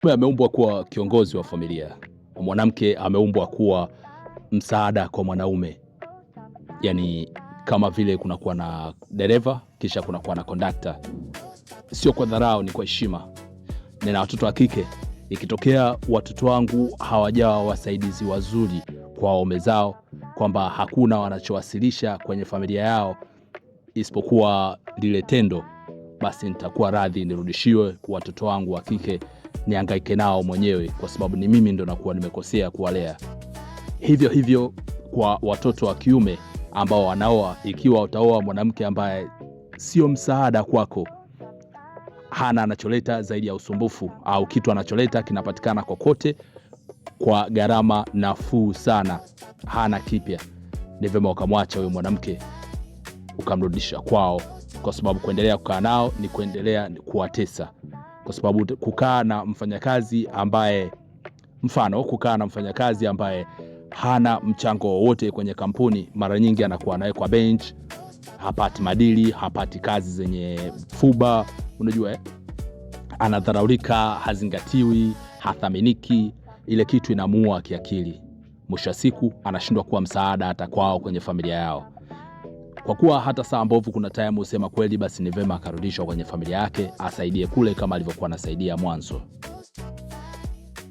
Mume ameumbwa kuwa kiongozi wa familia. Mwanamke ameumbwa kuwa msaada kwa mwanaume. Yaani kama vile kunakuwa na dereva, kisha kunakuwa na kondakta. Sio kwa dharau, ni kwa heshima. Nina watoto wa kike. Ikitokea watoto wangu hawajawa wasaidizi wazuri kwa waume zao, kwamba hakuna wanachowasilisha kwenye familia yao isipokuwa lile tendo, basi nitakuwa radhi nirudishiwe watoto wangu wa kike, nihangaike nao mwenyewe, kwa sababu ni mimi ndo nakuwa nimekosea kuwalea. Hivyo hivyo kwa watoto wa kiume ambao wanaoa, ikiwa utaoa mwanamke ambaye sio msaada kwako, hana anacholeta zaidi ya usumbufu, au kitu anacholeta kinapatikana kokote kwa gharama nafuu sana, hana kipya, ni vyema ukamwacha huyo mwanamke ukamrudisha kwao, kwa sababu kuendelea kukaa nao ni kuendelea kuwatesa. Kwa sababu kukaa na mfanyakazi ambaye hana mchango wowote kwenye kampuni, mara nyingi anakuwa naye kwa bench, hapati madili, hapati kazi zenye fuba, unajua anadharaulika, hazingatiwi, hathaminiki. Ile kitu inamuua kiakili. Mwisho wa siku anashindwa kuwa msaada hata kwao kwenye familia yao. Kwa kuwa hata saa mbovu kuna time usema kweli, basi ni vema akarudishwa kwenye familia yake, asaidie kule kama alivyokuwa anasaidia mwanzo.